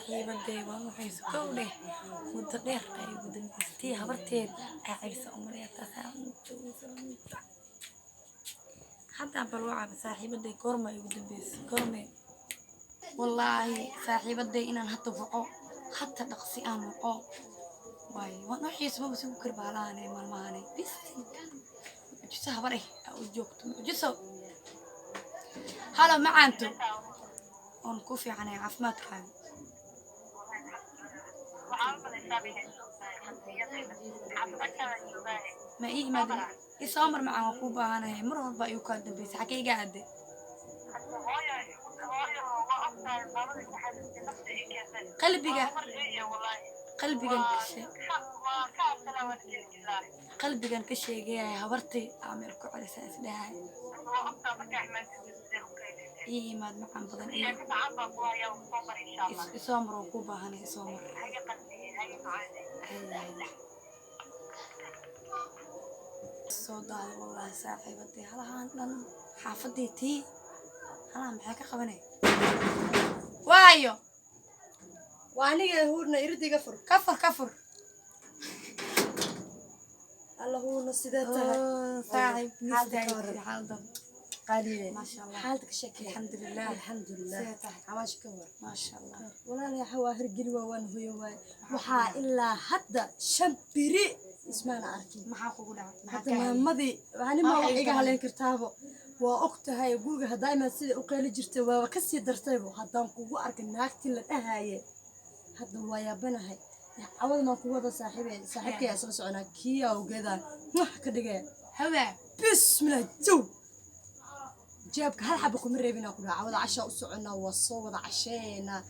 صاحبتي والله حيس كونه متدير أي بدن بستي هبرتين أعيس أمري حتى بروعة بصاحبتي كورما يبدن بس كورما والله صاحبتي إن أنا هتفقه حتى نقصي أمقه واي وأنا حيس ما بسوي كربالاني مرماني بس جس هبري أو جوكت جس هلا ما أنتم ونكوفي عن عفمات كان ما إيه ما أدري يسامر معه كوبا أنا مرة بقى يقدم بس حكي قاعد قلبي كان كشيء جاي هبرتي أعمل كل أساس ده إيه ما عم بدن إيه يسامر وكوبا هنا يسامر الصودا والله صاحبتي هلا هان حافظتي تي هلا محاكا قبني وايو وأنا هورنا يردي كفر الله هو نصيدتها صاحب نستعيد حالدم قليل ما شاء الله حالتك شكل الحمد لله عماش كور ما شاء الله ولا يا حواهر قلوة وانهو وحا إلا حتى شمبري اسمعنا أركي ما حقول حتى ماضي يعني ما وحيقا هلين كرتابو وأختها يقولها دايما سيدي أقيل جرتي وكسي درتيبو حتى نقوه أرك الناكتي لتهاي حتى ويا بناهي أول ما قوة صاحبك يا سبسعنا كيا وكذا كدقة هوا بسم الله جو جابك هل حبكم مريبنا كلها عوض عشاء وسعنا وصوّد عشينا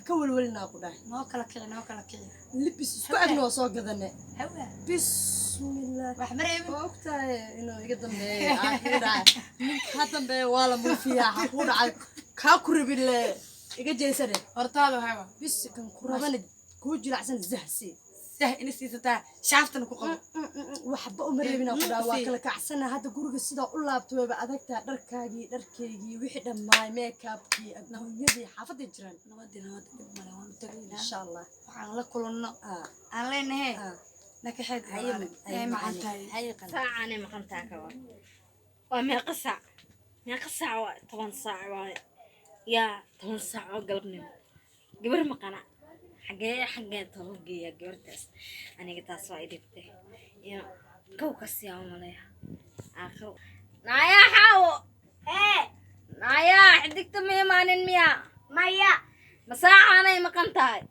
كولنا كلها ما كلا كذا لبس سكعنا وصوّ كذا هوا بسم الله راح مريب وقتها إنه يقدم بيه هذا بيه ولا مو فيها حقول على كاكر بالله يجي سنة ارتاضوا هوا بس كان كربان كوجي عشان زهسي إنسي ستا شافتنا كوكب وحبة مريبنا كلها واكل كعسنا هذا جورج السيدا الله بتوه بعدك دركاجي وحدة ماي ميك اب كي أنه يدي حافظ الجيران نودي ملون تقول إن شاء الله وعلى كلنا على نهاية لك حد هاي هاي ساعة أنا مقنتها كمان وما قصع 8 ساعة يا 8 ساعة قلبني قبل مقنع حاجة تلقي يا جورتس أنا قلت أسوأ إدبته يا كوكس يا ملاها آخر نايا حاو نايا حدك تمي مانين مايا مساحة أنا مقنتها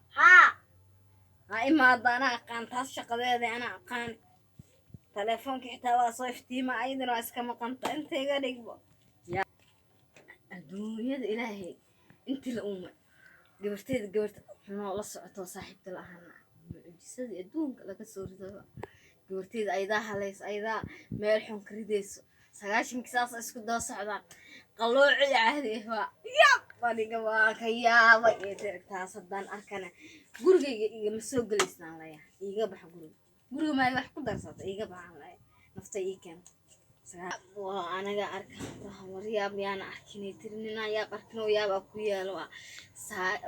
هاي ما أنا قانتها الشقة ذي أنا قان تلفونك حتى صيفتي ما أيضا واسك مقنتها أنت قاعد يا الدنيا إلهي أنت الأم قبرت حنا la socoto saaxiibta la ahana mucjisadii adduunka laga soo rido gabarteeda aydaa haleys aydaa meel xun ka ridayso 90 kisaas isku daba socdaan qalooci caadi ah wadiga waa ka yaaba ee dirtaas haddaan arkana gurigayga igama soo galaysnaan layaa iiga bax guriga ma wax ku darsata iiga baxan layaa nafta ii keento anaga arka waryaab yaana arkinay tirnina yaab arkino yaab ku yaalo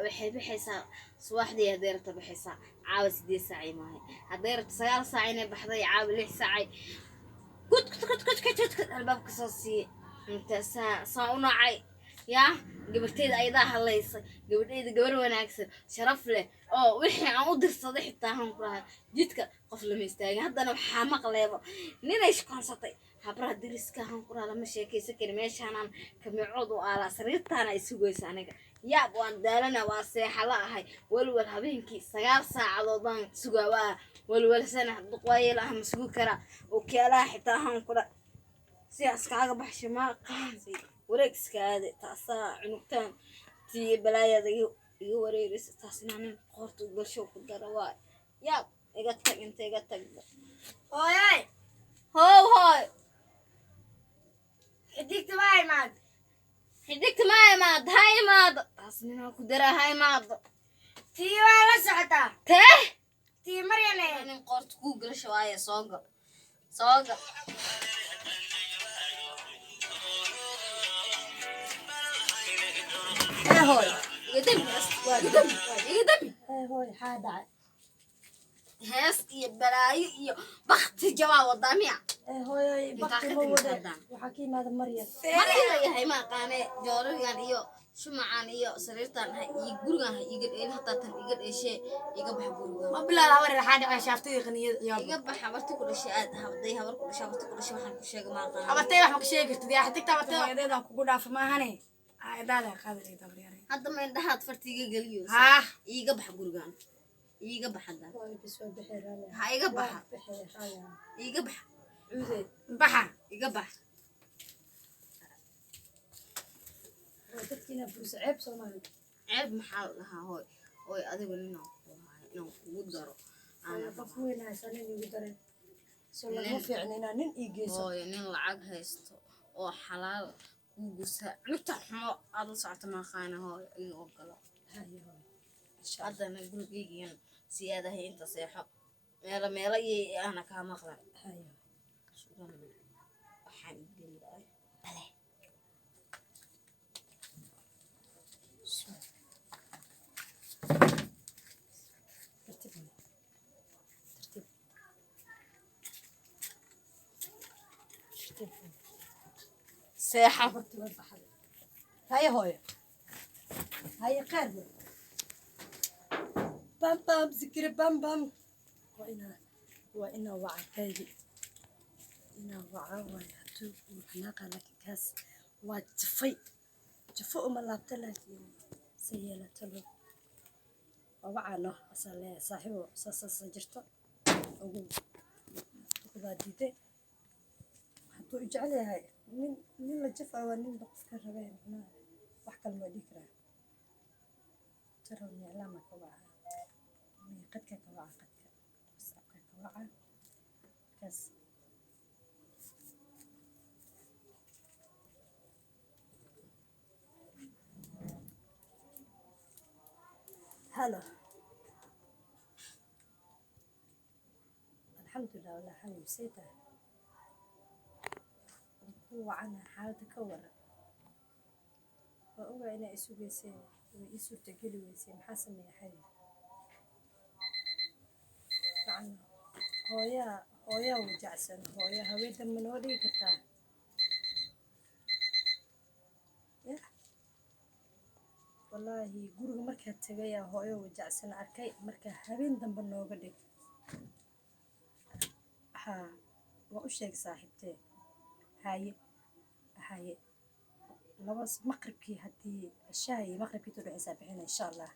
waxay bixaysaa subaxdii hadeerta bixaysaa caawa 8 saac maahay hadeerta 9 saac inay baxday caawa 6 saac kut albaabka soo sii inta saa u nacay yaa gabarteeda aydaa haleysay gabadheeda gabar wanaagsan sharaf leh oo wixii aan u dirsaday xitaa han ku lahaa jidka qof lama istaagin haddana waxaa maqleebo ninay shaqansatay habra diriska han ku lahaa lama sheekaysan karin meeshaan kamiicod u aala sariirtaana ay sugaysa aniga yaab waan daalana waa seexala ahay walwal habeenkii 9 saacadoodaan sugaa walwal sana duqayl ah mas'uul kara oo kala xitaa han ku la si askaaga baxshay ma qaansi wareegskaada taasa cunugtaan tii balaayada iyo wareeris taasina nin qorto galsho ku darawaa yaab iga tag inta iga tag hooyay hooy حديقة هاي ماد أصلنا كدرة هاي ماد تي ولا سعتا تي مريم أنا قرط جوجل شوية صاقة هوي يدم يدم هوي حادع هاس يبلاي يو بخت جواب وضاميع هوي بقى موده وحكيم هذا مريم مريم هي ما قانه جوريgan iyo shumacan iyo sariirtan ha ii gurigan ha iga dheen hataa tan iga dheeshe iga bax gurigan ما بالله لا وري حاجة عشان شافتي غنية يا iga bax habarti ku dhashay aad habday habar ku dhashay habarti ku dhashay waxaan ku sheegay ma qaan أبتي وح مكشيك تدي أحد تكتب أبتي هذا ده كوكو داف ما هني هذا ده قادر يدبر يعني hadda ma indhahaad fartiga galiyo ها iga bax gurigan iga bax hadda هوي بس بحير ha iga bax بحير هاي iga bax عودي بحا iga bax dadkiina fursa ceeb Soomaali ceeb maxaa la dhahaa hooy hooy adigu inaan kugu daro qof weyn haysan in ugu daray soo lama fiicnina nin ii geyso hooy nin lacag haysto oo xalaal kuu gusa cunta xumo aad la socoto ma qaana hooy iga ogolo haddana gurigeygiin siyaadahay inta seexo meelo iyo ahna kaa maqlan waxaan idin lahay bale seexa هاي هوي هاي قارب بام بام ذكر بام بام وإنا وعى كايدي إنا وعى ويحتو وحناقة لكن كاس واتفي جفو ما لابت لكن سيالة تلو ووعى له أسأل صاحبه ساسا جرته أقول وكذا ديدي حتو إجعلي هاي من الجفا ونين بقف كربين هنا وحكى المذكرة ترى إني علامة كوعة من قدك كوعة قدك بس أبقى كوعة كاس هلا الحمد لله والله حالي نسيتها هو عنها حالته كورة وأوعى إلى إسوق يسي وإسوق تقلي ويسي محاسن يا حي معنى هويا وجعسن هويا هويدا من ولي كتا والله قرق مركا تغيا هويا وجعسن أركي مركا هبين دنب النوغة ديك ها وأشيك صاحبتي هاي لبس مقربكي هدي الشاي مقربكي تروحي سابحين إن شاء الله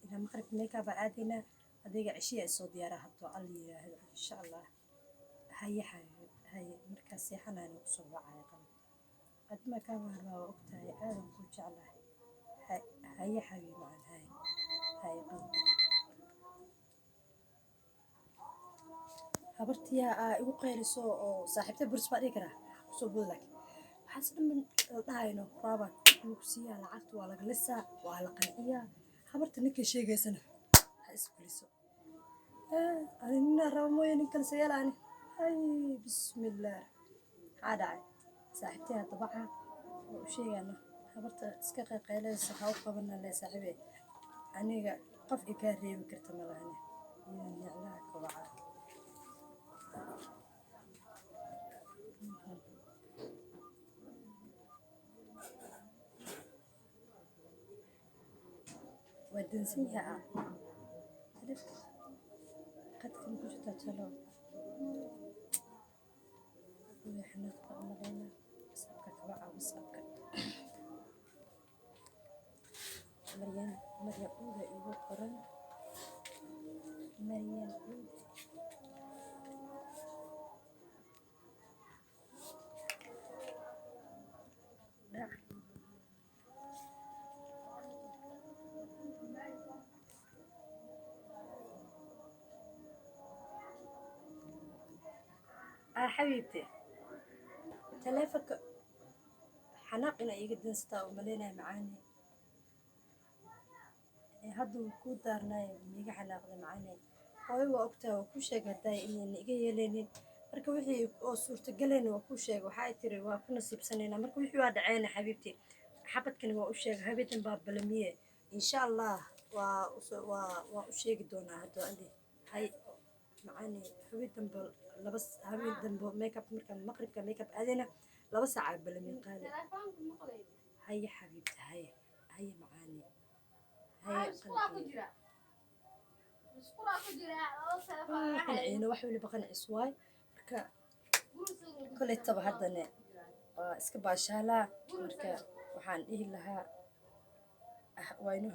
إذا مقرب ميكا بعدنا هديك عشية الصوت يا راحتو علي إن شاء الله هاي مركز يحنا نقصوا وعايقا قد ما كان هلا وقتها آدم كل شعله هاي حبيبي معن هاي قلبي habartiyaa igu qayliso oo saaxiibtay buris baa dhigi karaa kusoo budi laakiin waxaas dhan min dhahayno raaba lagu siiyaa lacagta waa laga lisaa waa la qanciyaa habarta ninkay sheegaysana ha iskuliso ani nina raba mooye nin kale sayalaani hay bismillaah maxaa dhacay saaxiibtay hadda baxa oo u sheegayna habarta iska qayqaylaysa ha u qabana le saaxiibe aniga qof i kaa reebi karta malahane iyo neclaha kobacaa ودنسيها عرفت قد كم كنت تلو وإحنا تقمرنا سبكك وعا وسبكك مريم أولى إيوه قرن مريم أولى حبيبتي تلافك حناقنا يقدن ستا وملينا معاني هادو كو دارناي ميغا حناقنا معاني هو وقتها وكو شيغ هداي إني إيغا يلينين marka wixii oo suurta galeen waa ku sheeg waxa tiri waa ku nasiibsanayna marka wixii waa dhaceena xabiibti xabadkani waa u sheeg habeetan baa balamiye insha allah waa u sheegi doonaa haddoo andi hay macani habeen dambe habeen dambe makeup markaan maqribka makeup aadayna 2 saac balamin qaali هيا حبيبتي هيا هيا معاني هيا قلبي قنعينا wax waliba qancis waay marka kulay taba hadana iska baashala marka waxaan dhihi lahaa waynu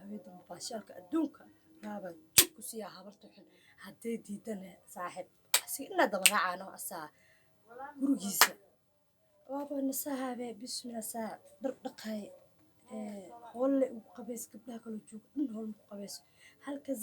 habeen baashalka adduunka raaba ku siya habarta xun hadee diidana saaxib si ina daba raacano asaa gurigiisa waaba nasahabe bismillah saa dhaqay hoolle u qabeys gabdhaha kala joog dhan hool u qabeys halkaas